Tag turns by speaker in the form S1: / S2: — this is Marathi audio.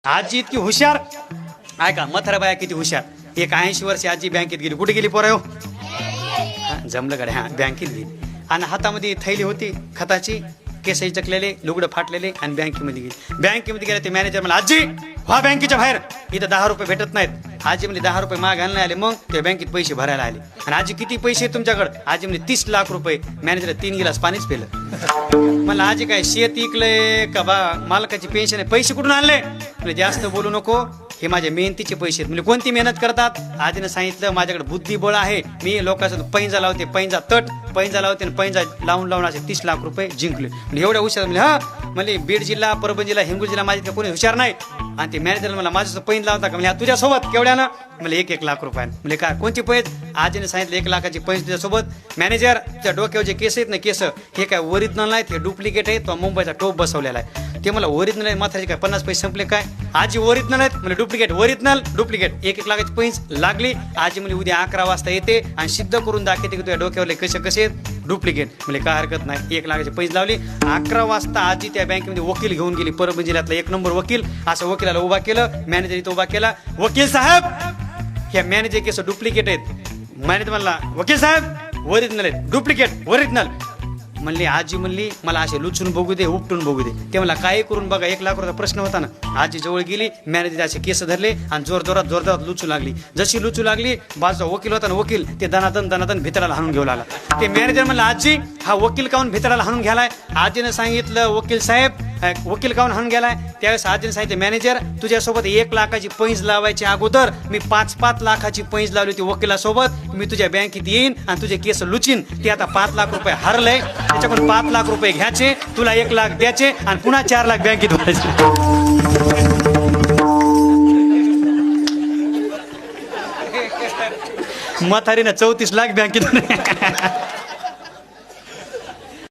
S1: आजी इतकी हुशार. ऐका म्हाताऱ्या बाया किती हुशार. एक 80 वर्ष आजी बँकेत गेली. कुठे गेली पोरा? जमलं गड्या. बँकेत गेली आणि हातामध्ये थैली होती खताची, केसही चकलेले, लुगडं फाटलेले आणि बँकेमध्ये गेली. बँकेमध्ये गेले ते मॅनेजर मला, आजी व्हा बँकेच्या बाहेर, इथं 10 रुपये भेटत नाहीत. आजी म्हणजे 10 रुपये मागायला नाही आले. मग ते बँकेत पैसे भरायला आले. आणि आजी किती पैसे आहेत तुमच्याकडे? आजी म्हणजे 30 लाख रुपये. मॅनेजर 3 गिलास पाणीच पेलं. मला आजी काय शेत इकलंय का बा मालकाची पेन्शन आहे? पैसे कुठून आणले? म्हणजे जास्त बोलू नको, हे माझ्या मेहनतीचे पैसे आहेत. म्हणजे कोणती मेहनत करतात? आजीनं सांगितलं माझ्याकडे बुद्धिबळ आहे. मी लोकांचं पैंजा लावते, पैंजा तट पैंजा लावते आणि पैंजा लावून लावून असे 30 लाख रुपये जिंकले. म्हणजे एवढ्या हुशार. म्हणजे हा म्हणजे बीड जिल्हा, परभणी जिल्हा, हिंगोली जिल्हा माझ्या कोणी हुशार नाही. आणि ते मॅनेजर मला माझं पैंज लावता का? म्हणजे तुझ्यासोबत केवढ्यानं? म्हणजे 1-1 लाख रुपये. म्हणजे काय कोणती पैज? आजीने सांगितलं 1 लाखाची पैंज तुझ्यासोबत. मॅनेजर त्या डोक्यावर जे केस आहेत ना, केस हे काय ओरिजिनल नाहीत, हे डुप्लिकेट आहे. तो मुंबईचा टोप बसवलेला आहे. ते मला ओरिजिनल आहे. म्हातारे काय 50 पैसे संपले काय? आजी ओरिजिनल आहेत म्हणजे डुप्लिकेट, ओरिजिनल डुप्लिकेट. 1-1 लाखाची पैंज लागली. आजी म्हणजे उद्या 11 वाजता येते आणि सिद्ध करून दाखवते की तुझ्या डोक्यावरले कसे कसे डुप्लिकेट. म्हणजे काय हरकत नाही. 1 लाखाची पैंज लावली. 11 वाजता आजी त्या बँकेमध्ये वकील घेऊन गेली. परभणी जिल्ह्यातला 1 नंबर वकील. असं वकिलाला उभा केलं. मॅनेजर इथं उभा केला. वकील साहेब, ह्या मॅनेजर केस डुप्लिकेट आहेत. मॅनेजर म्हणला, वकील साहेब ओरिजिनल आहेत, डुप्लिकेट ओरिजिनल. म्हणली आजी म्हणली मला असे लुचून बघू दे, उपटून बघू दे. ते मला काय करून बघा. 1 लाख रुपयाचा प्रश्न होता ना. आजी जवळ गेली. मॅनेजर असे केस धरले आणि जोरजोरात लुचू लागली. जशी लुचू लागली, बाजूचा वकील होता ना वकील, ते दनादन भितराला हाणून घेऊ लागला. ते मॅनेजर म्हणला, आजी हा वकील काऊन भितराला हाणून घ्यालाय? आजीनं सांगितलं, वकील साहेब वकील काऊन हाणून गेलाय? त्यावेळेस आजीने सांगितलं, मॅनेजर तुझ्यासोबत 1 लाखाची पैंज लावायची अगोदर मी 5-5 लाखाची पैंज लावली होती वकिलासोबत. मी तुझ्या बँकेत येईन आणि तुझे केस लुचीन. ते आता 5 लाख रुपये हरलंय. त्याच्याकडून 5 लाख रुपये घ्यायचे, तुला 1 लाख द्यायचे आणि पुन्हा 4 लाख बँकेत भरायचे. म्हातारीनं 34 लाख बँकेत